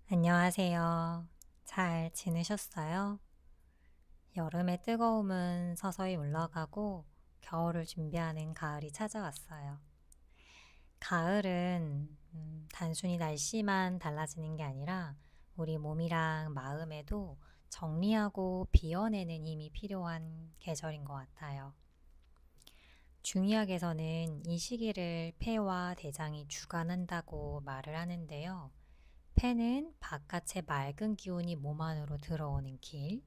안녕하세요. 잘 지내셨어요? 여름의 뜨거움은 서서히 물러가고 겨울을 준비하는 가을이 찾아왔어요. 가을은 단순히 날씨만 달라지는 게 아니라 우리 몸이랑 마음에도 정리하고 비워내는 힘이 필요한 계절인 것 같아요. 중의학에서는 이 시기를 폐와 대장이 주관한다고 말을 하는데요. 폐는 바깥의 맑은 기운이 몸 안으로 들어오는 길,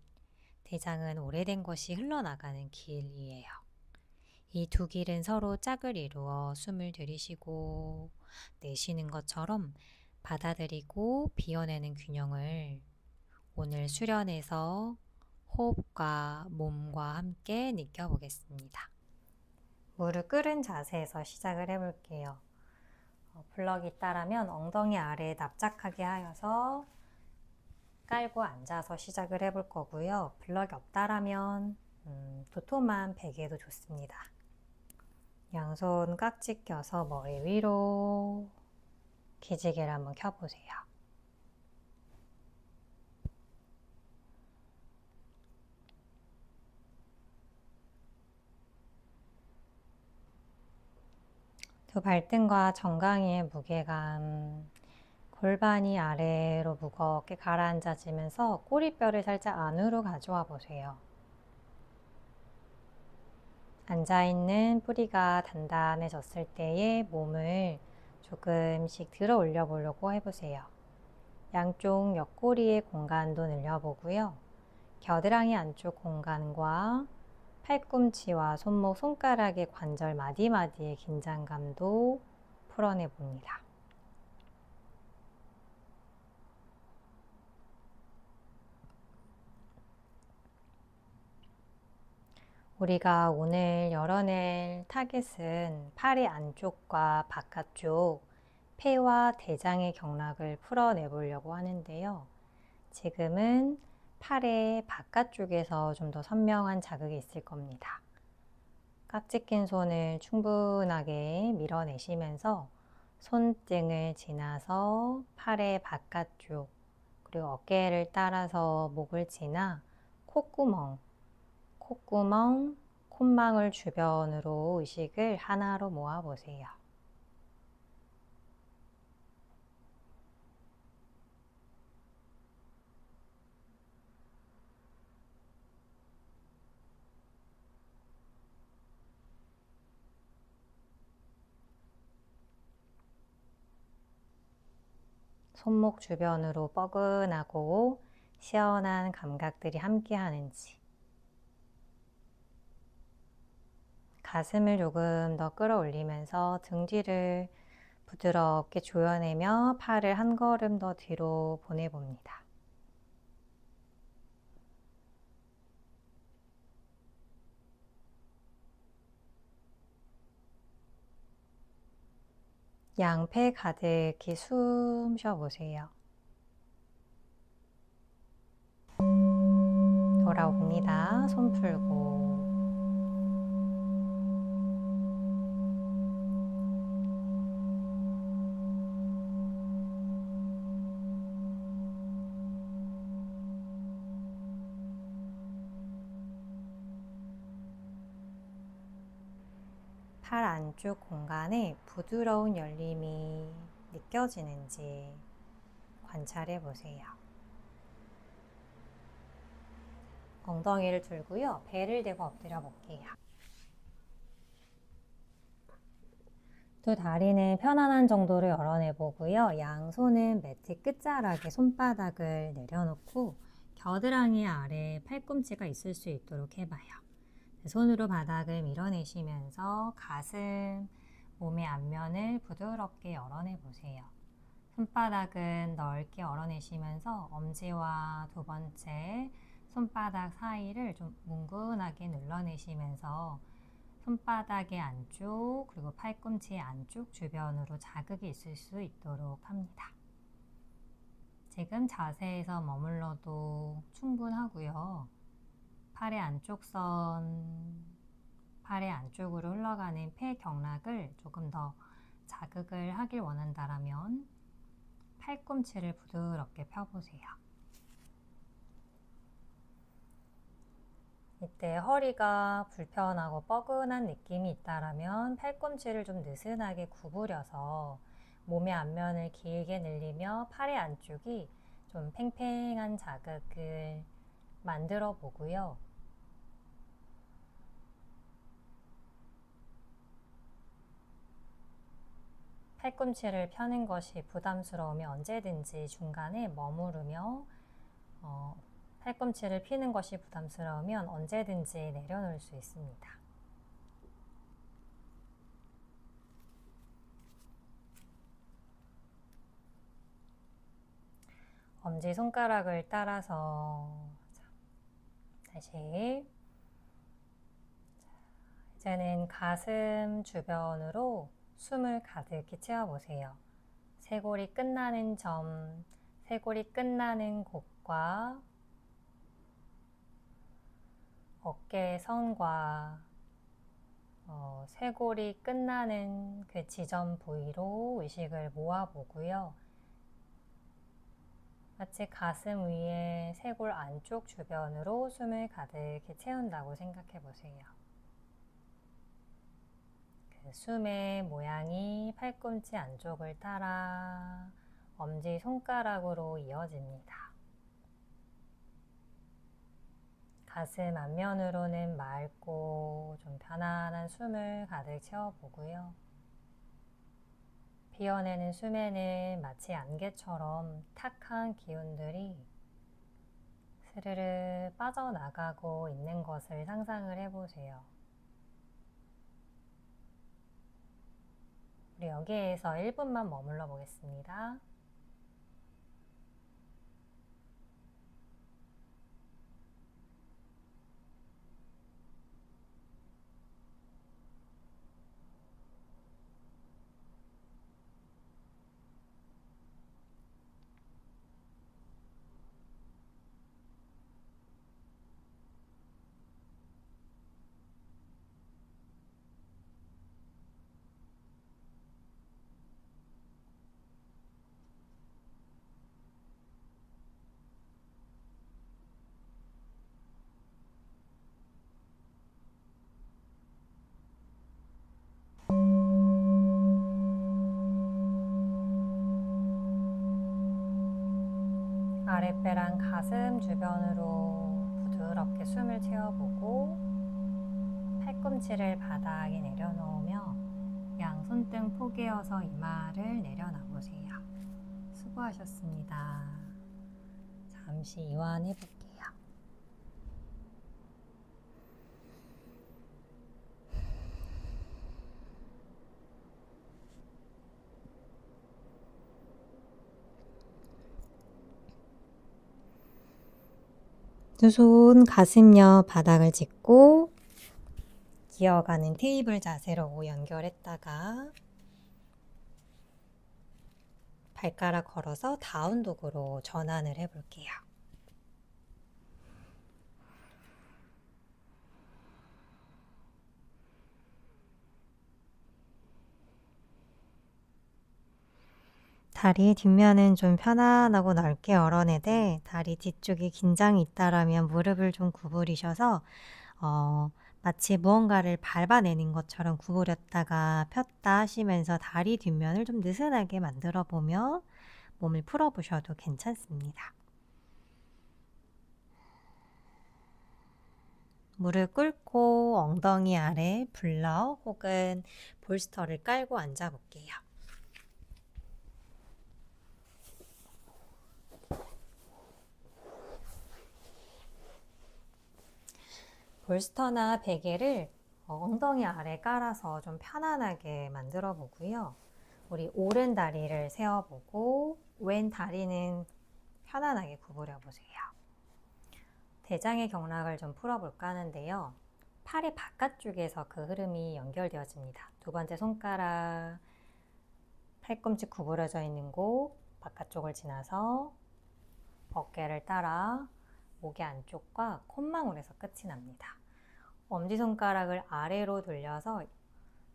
대장은 오래된 것이 흘러나가는 길이에요. 이 두 길은 서로 짝을 이루어 숨을 들이쉬고 내쉬는 것처럼 받아들이고 비워내는 균형을 오늘 수련해서 호흡과 몸과 함께 느껴보겠습니다. 무릎 꿇은 자세에서 시작을 해볼게요. 블럭이 있다라면 엉덩이 아래에 납작하게 하여서 깔고 앉아서 시작을 해볼 거고요. 블럭이 없다라면 도톰한 베개도 좋습니다. 양손 깍지 껴서 머리 위로 기지개를 한번 켜보세요. 두 발등과 정강이의 무게감, 골반이 아래로 무겁게 가라앉아지면서 꼬리뼈를 살짝 안으로 가져와 보세요. 앉아있는 뿌리가 단단해졌을 때에 몸을 조금씩 들어 올려 보려고 해보세요. 양쪽 옆구리의 공간도 늘려보고요. 겨드랑이 안쪽 공간과 팔꿈치와 손목, 손가락의 관절 마디마디의 긴장감도 풀어내봅니다. 우리가 오늘 열어낼 타겟은 팔의 안쪽과 바깥쪽, 폐와 대장의 경락을 풀어내보려고 하는데요. 지금은 팔의 바깥쪽에서 좀 더 선명한 자극이 있을 겁니다. 깍지 낀 손을 충분하게 밀어내시면서 손등을 지나서 팔의 바깥쪽, 그리고 어깨를 따라서 목을 지나 콧구멍, 콧망울 주변으로 의식을 하나로 모아보세요. 손목 주변으로 뻐근하고 시원한 감각들이 함께하는지, 가슴을 조금 더 끌어올리면서 등 뒤를 부드럽게 조여내며 팔을 한 걸음 더 뒤로 보내봅니다. 양폐 가득히 숨 쉬어보세요. 돌아옵니다. 손 풀고 팔 안쪽 공간에 부드러운 열림이 느껴지는지 관찰해 보세요. 엉덩이를 들고요. 배를 대고 엎드려 볼게요. 두 다리는 편안한 정도로 열어내 보고요. 양손은 매트 끝자락에 손바닥을 내려놓고 겨드랑이 아래 팔꿈치가 있을 수 있도록 해봐요. 손으로 바닥을 밀어내시면서 가슴, 몸의 앞면을 부드럽게 열어내 보세요. 손바닥은 넓게 열어내시면서 엄지와 두 번째 손바닥 사이를 좀 뭉근하게 눌러내시면서 손바닥의 안쪽 그리고 팔꿈치의 안쪽 주변으로 자극이 있을 수 있도록 합니다. 지금 자세에서 머물러도 충분하고요. 팔의 안쪽 선, 팔의 안쪽으로 흘러가는 폐 경락을 조금 더 자극을 하길 원한다면 팔꿈치를 부드럽게 펴보세요. 이때 허리가 불편하고 뻐근한 느낌이 있다라면 팔꿈치를 좀 느슨하게 구부려서 몸의 앞면을 길게 늘리며 팔의 안쪽이 좀 팽팽한 자극을 만들어 보고요. 팔꿈치를 펴는 것이 부담스러우면 언제든지 중간에 머무르며 팔꿈치를 피는 것이 부담스러우면 언제든지 내려놓을 수 있습니다. 엄지손가락을 따라서 다시 이제는 가슴 주변으로 숨을 가득히 채워보세요. 쇄골이 끝나는 점, 쇄골이 끝나는 곳과 어깨의 선과 쇄골이 끝나는 그 지점 부위로 의식을 모아보고요. 마치 가슴 위에 쇄골 안쪽 주변으로 숨을 가득히 채운다고 생각해 보세요. 그 숨의 모양이 팔꿈치 안쪽을 따라 엄지손가락으로 이어집니다. 가슴 앞면으로는 맑고 좀 편안한 숨을 가득 채워보고요. 비워내는 숨에는 마치 안개처럼 탁한 기운들이 스르르 빠져나가고 있는 것을 상상을 해보세요. 우리 여기에서 1분만 머물러 보겠습니다. 아랫배랑 가슴 주변으로 부드럽게 숨을 채워보고 팔꿈치를 바닥에 내려놓으며 양 손등 포개어서 이마를 내려놔보세요. 수고하셨습니다. 잠시 이완해볼게요. 두 손 가슴 옆 바닥을 짚고 기어가는 테이블 자세로 연결했다가 발가락 걸어서 다운독으로 전환을 해볼게요. 다리 뒷면은 좀 편안하고 넓게 열어내되 다리 뒤쪽에 긴장이 있다라면 무릎을 좀 구부리셔서 마치 무언가를 밟아내는 것처럼 구부렸다가 폈다 하시면서 다리 뒷면을 좀 느슨하게 만들어 보며 몸을 풀어보셔도 괜찮습니다. 무릎 꿇고 엉덩이 아래 블럭 혹은 볼스터를 깔고 앉아볼게요. 볼스터나 베개를 엉덩이 아래 깔아서 좀 편안하게 만들어 보고요. 우리 오른 다리를 세워보고 왼 다리는 편안하게 구부려 보세요. 대장의 경락을 좀 풀어볼까 하는데요. 팔의 바깥쪽에서 그 흐름이 연결되어집니다. 두 번째 손가락, 팔꿈치 구부려져 있는 곳 바깥쪽을 지나서 어깨를 따라 목의 안쪽과 콧망울에서 끝이 납니다. 엄지손가락을 아래로 돌려서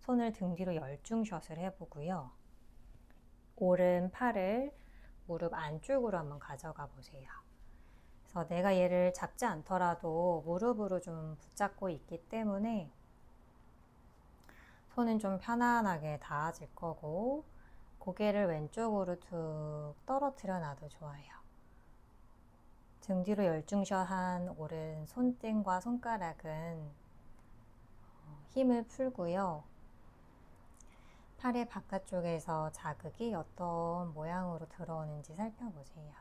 손을 등 뒤로 열중샷을 해보고요. 오른 팔을 무릎 안쪽으로 한번 가져가 보세요. 그래서 내가 얘를 잡지 않더라도 무릎으로 좀 붙잡고 있기 때문에 손은 좀 편안하게 닿아질 거고, 고개를 왼쪽으로 툭 떨어뜨려 놔도 좋아요. 등 뒤로 열중셔한 오른 손등과 손가락은 힘을 풀고요. 팔의 바깥쪽에서 자극이 어떤 모양으로 들어오는지 살펴보세요.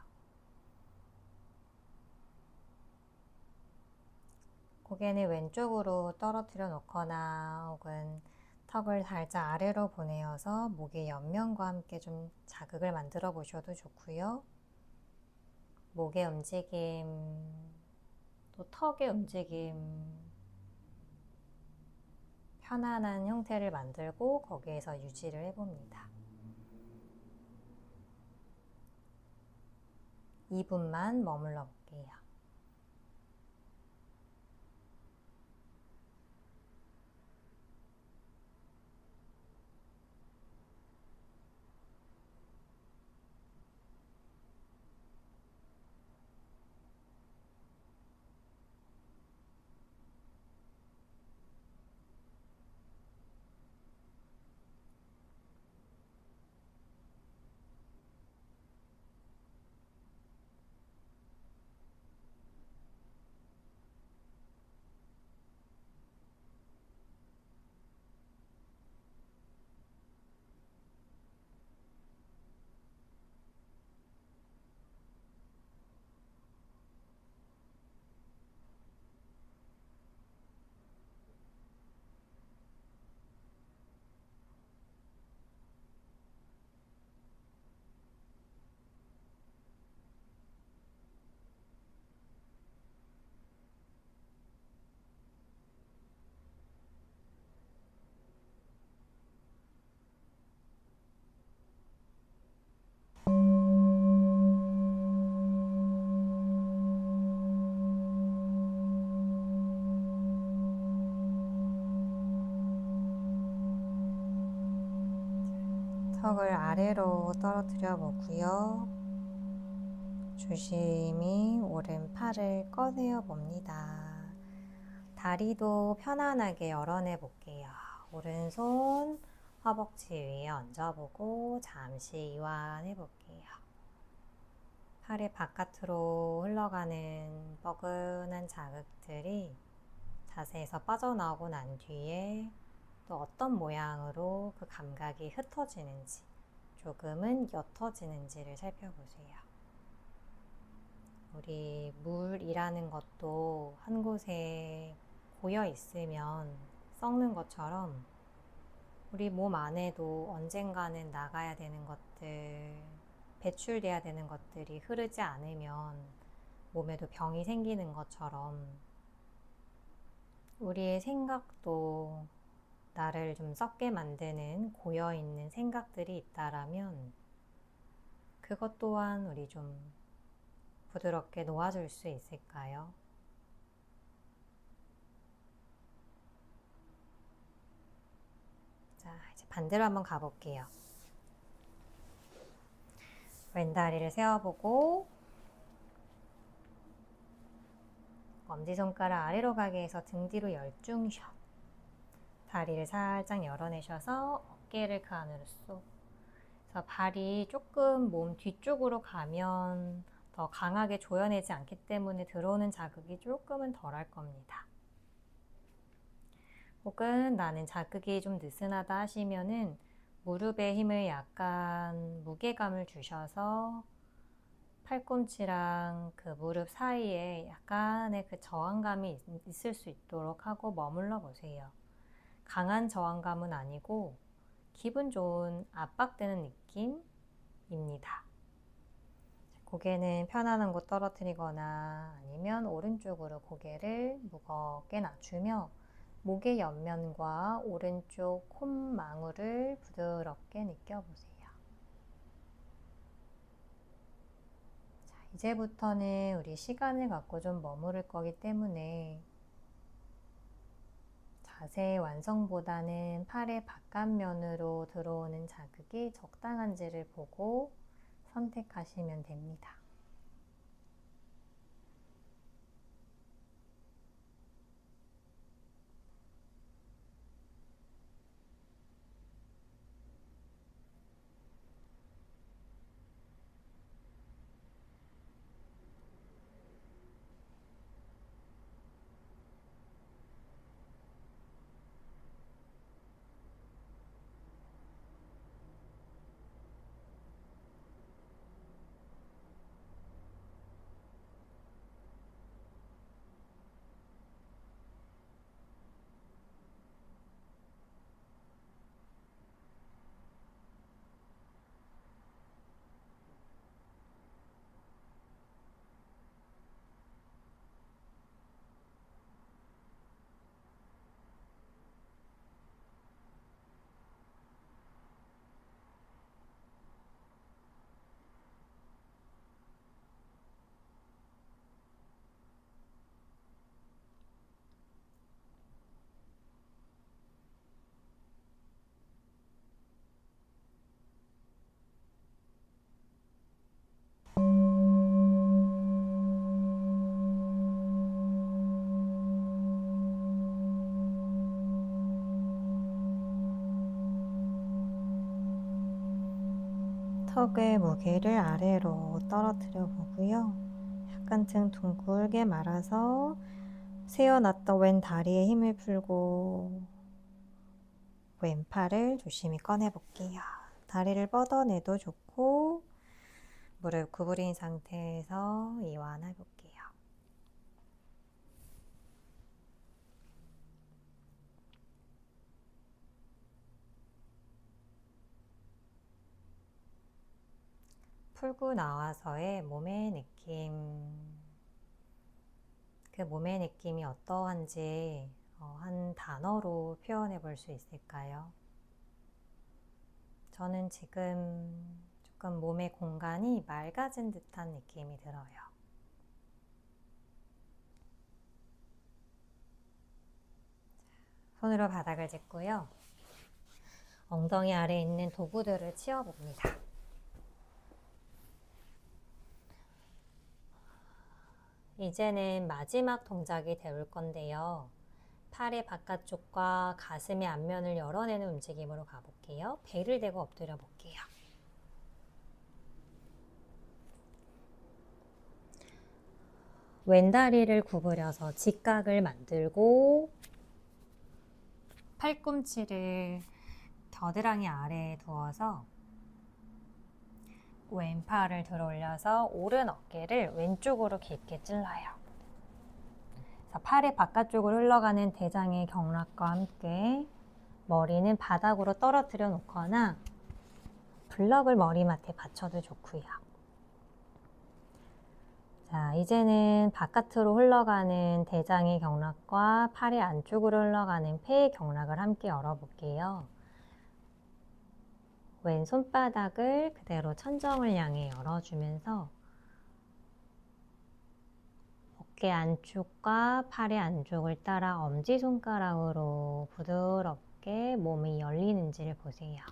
고개는 왼쪽으로 떨어뜨려 놓거나 혹은 턱을 살짝 아래로 보내어서 목의 옆면과 함께 좀 자극을 만들어 보셔도 좋고요. 목의 움직임, 또 턱의 움직임, 편안한 형태를 만들고 거기에서 유지를 해봅니다. 2분만 머물러 볼게요. 턱을 아래로 떨어뜨려 보고요. 조심히 오른팔을 꺼내어 봅니다. 다리도 편안하게 열어내 볼게요. 오른손 허벅지 위에 얹어보고 잠시 이완해 볼게요. 팔의 바깥으로 흘러가는 뻐근한 자극들이 자세에서 빠져나오고 난 뒤에 또 어떤 모양으로 그 감각이 흩어지는지, 조금은 옅어지는지를 살펴보세요. 우리 물이라는 것도 한 곳에 고여 있으면 썩는 것처럼 우리 몸 안에도 언젠가는 나가야 되는 것들, 배출돼야 되는 것들이 흐르지 않으면 몸에도 병이 생기는 것처럼 우리의 생각도 나를 좀 썩게 만드는 고여있는 생각들이 있다라면 그것 또한 우리 좀 부드럽게 놓아줄 수 있을까요? 자, 이제 반대로 한번 가볼게요. 왼다리를 세워보고 엄지손가락 아래로 가게 해서 등 뒤로 열중셔. 다리를 살짝 열어내셔서 어깨를 그 안으로 쏙. 그래서 발이 조금 몸 뒤쪽으로 가면 더 강하게 조여내지 않기 때문에 들어오는 자극이 조금은 덜할 겁니다. 혹은 나는 자극이 좀 느슨하다 하시면은 무릎에 힘을 약간 무게감을 주셔서 팔꿈치랑 그 무릎 사이에 약간의 그 저항감이 있을 수 있도록 하고 머물러 보세요. 강한 저항감은 아니고 기분 좋은 압박되는 느낌입니다. 고개는 편안한 곳 떨어뜨리거나 아니면 오른쪽으로 고개를 무겁게 낮추며 목의 옆면과 오른쪽 콧망울을 부드럽게 느껴보세요. 자, 이제부터는 우리 시간을 갖고 좀 머무를 거기 때문에 자세 완성보다는 팔의 바깥면으로 들어오는 자극이 적당한지를 보고 선택하시면 됩니다. 턱의 무게를 아래로 떨어뜨려 보고요. 약간 등 둥글게 말아서 세워놨던 왼 다리에 힘을 풀고 왼팔을 조심히 꺼내 볼게요. 다리를 뻗어내도 좋고 무릎 구부린 상태에서 이완해 볼게요. 풀고 나와서의 몸의 느낌, 그 몸의 느낌이 어떠한지 한 단어로 표현해 볼 수 있을까요? 저는 지금 조금 몸의 공간이 맑아진 듯한 느낌이 들어요. 손으로 바닥을 짚고요. 엉덩이 아래에 있는 도구들을 치워봅니다. 이제는 마지막 동작이 되올 건데요. 팔의 바깥쪽과 가슴의 앞면을 열어내는 움직임으로 가볼게요. 배를 대고 엎드려 볼게요. 왼다리를 구부려서 직각을 만들고 팔꿈치를 겨드랑이 아래에 두어서 왼팔을 들어 올려서 오른 어깨를 왼쪽으로 깊게 찔러요. 팔의 바깥쪽으로 흘러가는 대장의 경락과 함께 머리는 바닥으로 떨어뜨려 놓거나 블럭을 머리맡에 받쳐도 좋고요. 자, 이제는 바깥으로 흘러가는 대장의 경락과 팔의 안쪽으로 흘러가는 폐의 경락을 함께 열어볼게요. 왼 손바닥을 그대로 천정을 향해 열어주면서 어깨 안쪽과 팔의 안쪽을 따라 엄지손가락으로 부드럽게 몸이 열리는지를 보세요.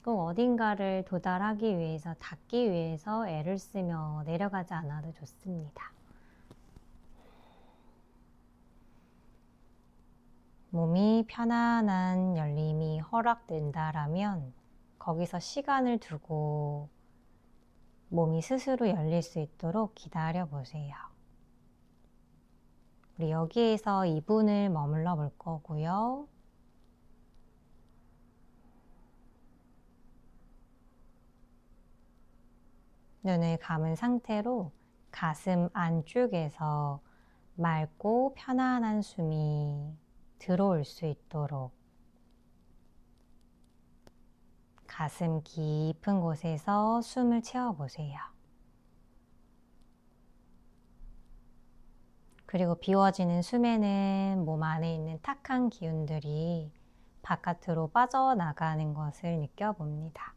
꼭 어딘가를 도달하기 위해서, 닿기 위해서 애를 쓰며 내려가지 않아도 좋습니다. 몸이 편안한 열림이 허락된다라면 거기서 시간을 두고 몸이 스스로 열릴 수 있도록 기다려 보세요. 우리 여기에서 2분을 머물러 볼 거고요. 눈을 감은 상태로 가슴 안쪽에서 맑고 편안한 숨이 들어올 수 있도록 가슴 깊은 곳에서 숨을 채워보세요. 그리고 비워지는 숨에는 몸 안에 있는 탁한 기운들이 바깥으로 빠져나가는 것을 느껴봅니다.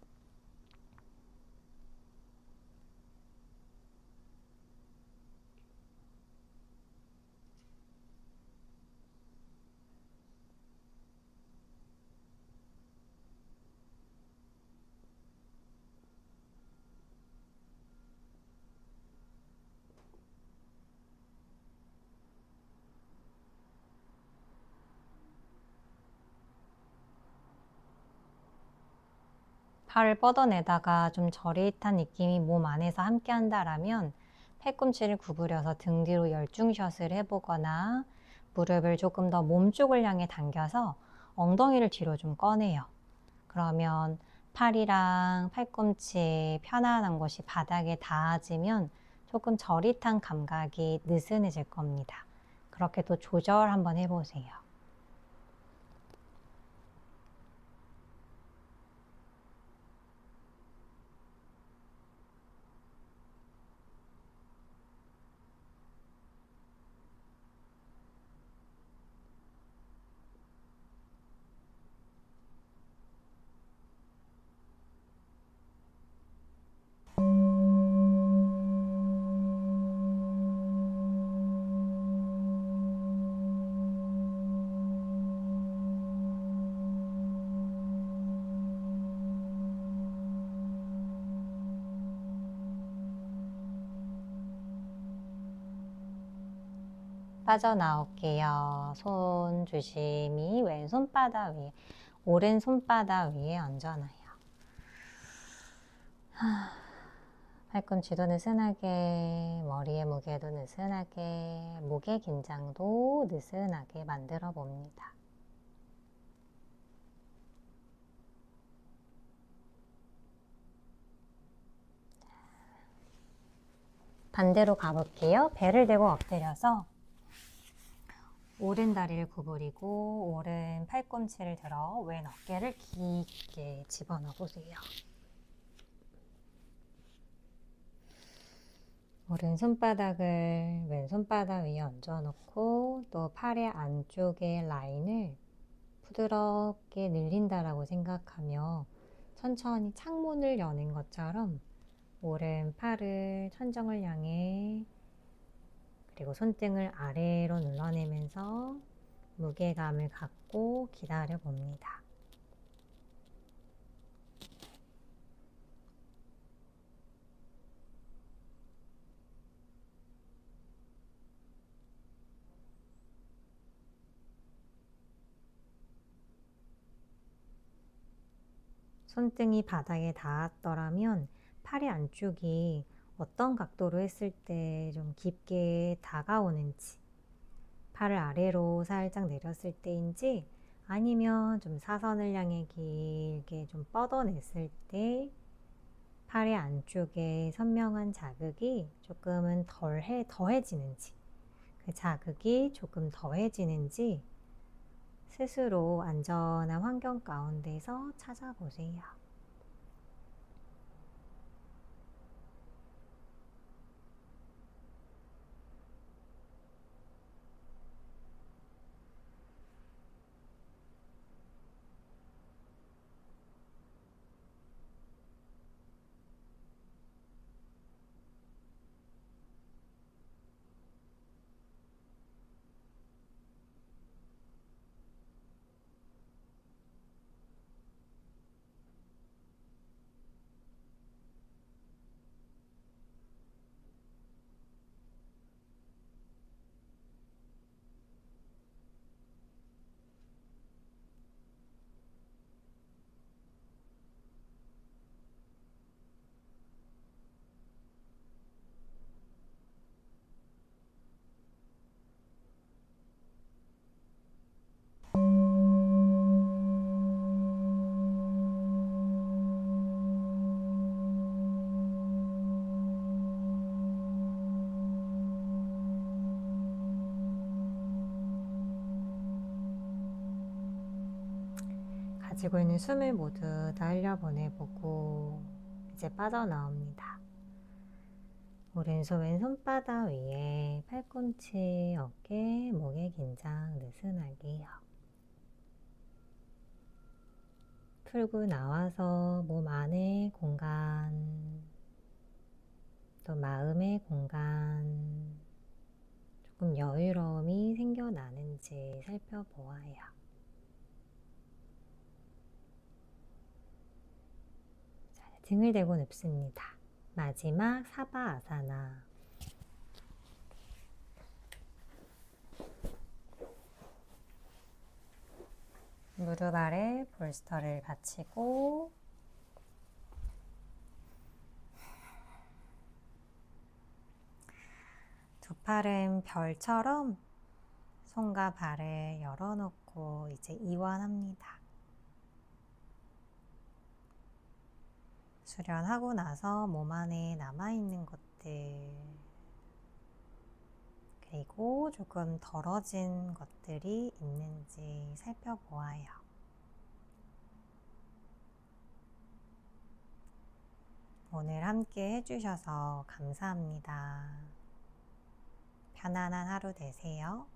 팔을 뻗어내다가 좀 저릿한 느낌이 몸 안에서 함께 한다라면 팔꿈치를 구부려서 등 뒤로 열중샷을 해보거나 무릎을 조금 더 몸 쪽을 향해 당겨서 엉덩이를 뒤로 좀 꺼내요. 그러면 팔이랑 팔꿈치 편안한 곳이 바닥에 닿아지면 조금 저릿한 감각이 느슨해질 겁니다. 그렇게 또 조절 한번 해보세요. 빠져나올게요. 손 조심히 왼손바닥 위에, 오른 손바닥 위에 얹어놔요. 팔꿈치도 느슨하게, 머리의 무게도 느슨하게, 목의 긴장도 느슨하게 만들어 봅니다. 반대로 가볼게요. 배를 대고 엎드려서 오른 다리를 구부리고 오른 팔꿈치를 들어 왼 어깨를 깊게 집어넣어 보세요. 오른 손바닥을 왼 손바닥 위에 얹어놓고 또 팔의 안쪽의 라인을 부드럽게 늘린다라고 생각하며 천천히 창문을 여는 것처럼 오른 팔을 천정을 향해 그리고 손등을 아래로 눌러내면서 무게감을 갖고 기다려 봅니다. 손등이 바닥에 닿았더라면 팔의 안쪽이 어떤 각도로 했을 때 좀 깊게 다가오는지, 팔을 아래로 살짝 내렸을 때인지 아니면 좀 사선을 향해 길게 좀 뻗어냈을 때 팔의 안쪽에 선명한 자극이 조금은 더해지는지, 그 자극이 조금 더해지는지 스스로 안전한 환경 가운데서 찾아보세요. 가지고 있는 숨을 모두 다 흘려보내보고 이제 빠져나옵니다. 오른손 왼손바닥 위에 팔꿈치, 어깨, 목의 긴장 느슨하게요. 풀고 나와서 몸 안의 공간, 또 마음의 공간, 조금 여유로움이 생겨나는지 살펴보아요. 등을 대고 눕습니다. 마지막 사바아사나. 무릎 아래 볼스터를 받치고 팔은 별처럼 손과 발을 열어놓고 이제 이완합니다. 수련하고 나서 몸 안에 남아있는 것들, 그리고 조금 덜어진 것들이 있는지 살펴보아요. 오늘 함께 해주셔서 감사합니다. 편안한 하루 되세요.